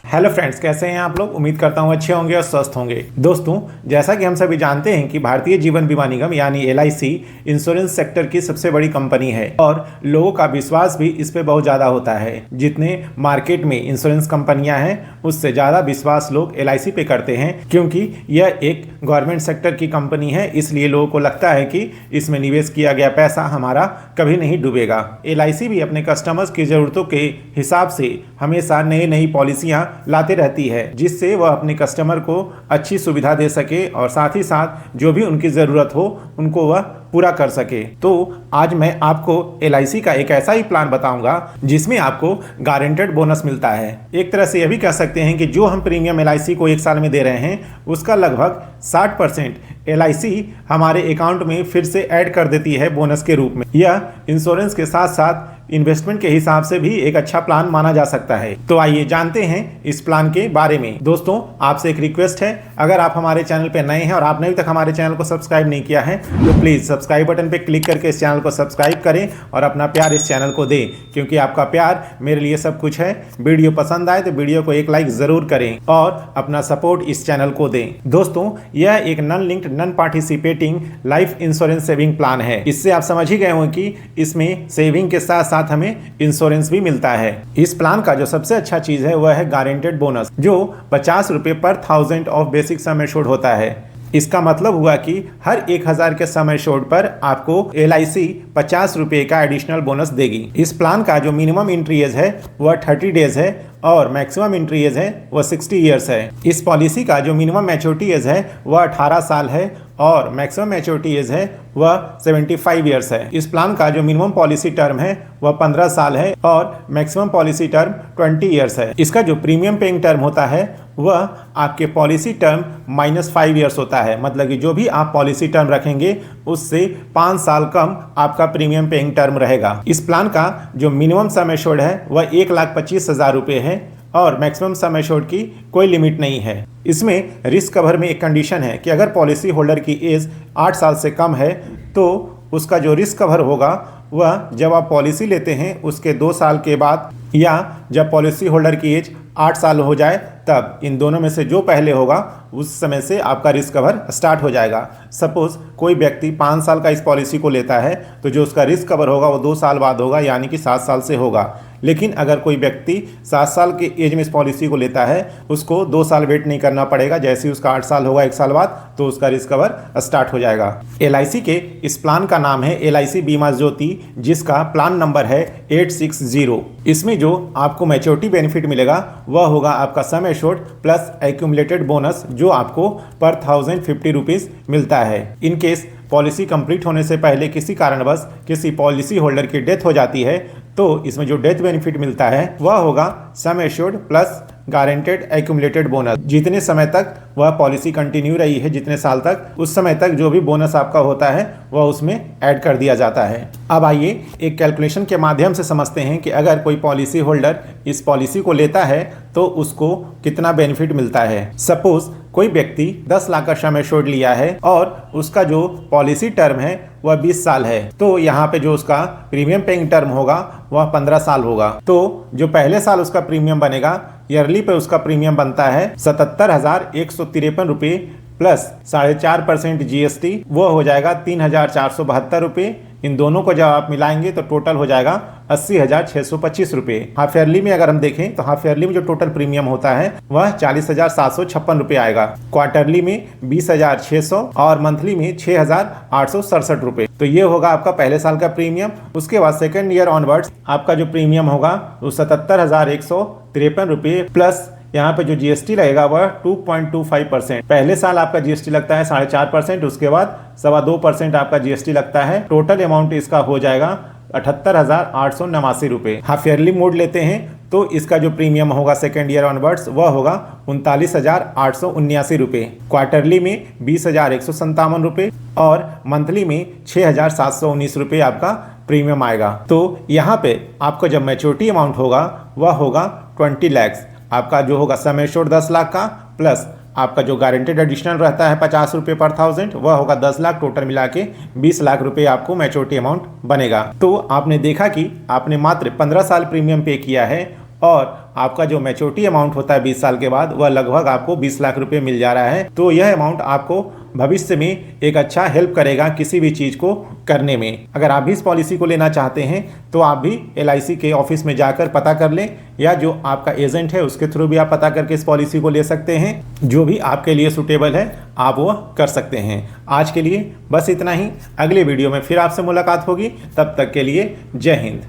Hello friends, कैसे हैं आप लोग। उम्मीद करता हूं अच्छे होंगे और स्वस्थ होंगे। दोस्तों, जैसा कि हम सभी जानते हैं कि भारतीय जीवन बीमा निगम यानी LIC इंश्योरेंस सेक्टर की सबसे बड़ी कंपनी है और लोगों का विश्वास भी इस पे बहुत ज़्यादा होता है। जितने मार्केट में इंश्योरेंस कंपनियां हैं उससे ज़्यादा विश्वास लोग LIC पे करते हैं, क्योंकि यह एक गवर्नमेंट सेक्टर की कंपनी है। इसलिए लोगों को लगता है कि इसमें निवेश किया गया पैसा हमारा कभी नहीं डूबेगा। LIC भी अपने कस्टमर्स की ज़रूरतों के हिसाब से हमेशा नई पॉलिसियां लाते रहती है, जिससे वह अपने कस्टमर को अच्छी सुविधा दे सके और साथ ही साथ जो भी उनकी ज़रूरत हो उनको वह पूरा कर सके। तो आज मैं आपको LIC का एक ऐसा ही प्लान बताऊंगा जिसमें आपको गारंटेड बोनस मिलता है। एक तरह से यह भी कह सकते हैं कि जो हम प्रीमियम LIC को एक साल में दे रहे हैं उसका लगभग 60% LIC हमारे अकाउंट में फिर से ऐड कर देती है बोनस के रूप में। यह इंश्योरेंस के साथ साथ इन्वेस्टमेंट के हिसाब से भी एक अच्छा प्लान माना जा सकता है। तो आइए जानते हैं इस प्लान के बारे में। दोस्तों, आपसे एक रिक्वेस्ट है, अगर आप हमारे चैनल पर नए हैं और आपने अभी तक हमारे चैनल को सब्सक्राइब नहीं किया है तो प्लीज़ सब्सक्राइब बटन पर क्लिक करके इस चैनल को सब्सक्राइब करें और अपना प्यार इस चैनल को दें, क्योंकि आपका प्यार मेरे लिए सब कुछ है। वीडियो पसंद आए तो वीडियो को एक लाइक ज़रूर करें और अपना सपोर्ट इस चैनल को दें। दोस्तों, यह एक non linked non participating life insurance saving plan है। इससे आप समझ ही गए होंगे कि इसमें सेविंग के साथ साथ हमें इंश्योरेंस भी मिलता है। इस प्लान का जो सबसे अच्छा चीज है वह है गारंटेड बोनस, जो 50 रुपए पर 1000 ऑफ बेसिक सम एश्योर्ड होता है। इसका मतलब हुआ कि हर 1000 के सम एश्योर्ड पर आपको LIC 50 रुपए का एडिशनल बोनस देगी। इस प्लान का जो मिनिमम एंट्री एज है वह 30 डेज है और मैक्सिमम एंट्री एज है वह 60 ईयर्स है। इस पॉलिसी का जो मिनिमम मैच्योरिटी एज है वह 18 साल है और मैक्सिमम मैच्योरिटी एज है वह 75 ईयर्स है। इस प्लान का जो मिनिमम पॉलिसी टर्म है वह 15 साल है और मैक्सिमम पॉलिसी टर्म 20 ईयर्स है। इसका जो प्रीमियम पेइंग टर्म होता है वह आपके पॉलिसी टर्म -5 ईयर्स होता है। मतलब कि जो भी आप पॉलिसी टर्म रखेंगे उससे 5 साल कम आपका प्रीमियम पेइंग टर्म रहेगा। इस प्लान का जो मिनिमम सम एश्योर्ड है वह 1,25,000 रुपये है और मैक्सिमम सम एश्योर्ड की कोई लिमिट नहीं है। इसमें रिस्क कवर में एक कंडीशन है कि अगर पॉलिसी होल्डर की एज 8 साल से कम है तो उसका जो रिस्क कवर होगा वह जब आप पॉलिसी लेते हैं उसके 2 साल के बाद या जब पॉलिसी होल्डर की एज 8 साल हो जाए तब, इन दोनों में से जो पहले होगा उस समय से आपका रिस्क कवर स्टार्ट हो जाएगा। सपोज कोई व्यक्ति 5 साल का इस पॉलिसी को लेता है तो जो उसका रिस्क कवर होगा वो 2 साल बाद होगा, यानी कि 7 साल से होगा। लेकिन अगर कोई व्यक्ति 7 साल के एज में इस पॉलिसी को लेता है उसको 2 साल वेट नहीं करना पड़ेगा। जैसे ही उसका 8 साल होगा 1 साल बाद तो उसका रिस्क कवर स्टार्ट हो जाएगा। LIC के इस प्लान का नाम है LIC बीमा ज्योति, जिसका प्लान नंबर है 860। इसमें जो आपको मैच्योरिटी बेनिफिट मिलेगा वह होगा आपका sum assured plus accumulated bonus, जो आपको पर 1050 रुपीज़ मिलता है। इन केस पॉलिसी कंप्लीट होने से पहले किसी कारणवश किसी पॉलिसी होल्डर की डेथ हो जाती है तो इसमें जो डेथ बेनिफिट मिलता है वह होगा sum assured plus guaranteed accumulated bonus. जितने समय तक वह पॉलिसी कंटिन्यू रही है, जितने साल तक, उस समय तक जो भी बोनस आपका होता है वह उसमें ऐड कर दिया जाता है। अब आइए एक कैलकुलेशन के माध्यम से समझते हैं कि अगर कोई पॉलिसी होल्डर इस पॉलिसी को लेता है तो उसको कितना बेनिफिट मिलता है। सपोज कोई व्यक्ति 10 लाख का सम एश्योर्ड लिया है और उसका जो पॉलिसी टर्म है वह 20 साल है, तो यहाँ पे जो उसका प्रीमियम पेइंग टर्म होगा वह 15 साल होगा। तो जो पहले साल उसका प्रीमियम बनेगा, ईयरली पे उसका प्रीमियम बनता है 77,153 रुपये प्लस 4.5% GST, वो हो जाएगा 3,472 रुपये। इन दोनों को जब आप मिलाएंगे तो टोटल हो जाएगा 80,625 रुपये। हाफ ईयरली में अगर हम देखें तो हाफ ईयरली में जो टोटल प्रीमियम होता है वह 40,756 रुपये आएगा, क्वार्टरली में 20,600 और मंथली में 6,867 रुपये। तो ये होगा आपका पहले साल का प्रीमियम। उसके बाद सेकेंड ईयर ऑनवर्ड्स आपका जो प्रीमियम होगा वो 77,153 रुपये प्लस यहाँ पे जो GST लगेगा वह 2.25%। पहले साल आपका GST लगता है 4.5%, उसके बाद 2.25% आपका GST लगता है। टोटल अमाउंट इसका हो जाएगा 78,889 रुपये। हाफ ईयरली मोड लेते हैं तो इसका जो प्रीमियम होगा सेकेंड ईयर ऑनवर्ड्स वह होगा 39,879 रुपये, क्वार्टरली में 20,157 रुपये और मंथली में 6,719 रुपये आपका प्रीमियम आएगा। तो यहाँ पे आपका जब मैच्योरिटी अमाउंट होगा वह होगा 20 लाख। आपका जो होगा सम एश्योर्ड 10 लाख का प्लस आपका जो गारंटेड एडिशनल रहता है 50 रुपये पर 1000 वह होगा 10 लाख, टोटल मिला के 20 लाख रुपए आपको मैच्योरिटी अमाउंट बनेगा। तो आपने देखा कि आपने मात्र 15 साल प्रीमियम पे किया है और आपका जो मैच्योरिटी अमाउंट होता है 20 साल के बाद वह लगभग आपको 20 लाख रुपए मिल जा रहा है। तो यह अमाउंट आपको भविष्य में एक अच्छा हेल्प करेगा किसी भी चीज़ को करने में। अगर आप भी इस पॉलिसी को लेना चाहते हैं तो आप भी LIC के ऑफिस में जाकर पता कर लें, या जो आपका एजेंट है उसके थ्रू भी आप पता करके इस पॉलिसी को ले सकते हैं। जो भी आपके लिए सूटेबल है आप वह कर सकते हैं। आज के लिए बस इतना ही। अगले वीडियो में फिर आपसे मुलाकात होगी, तब तक के लिए जय हिंद।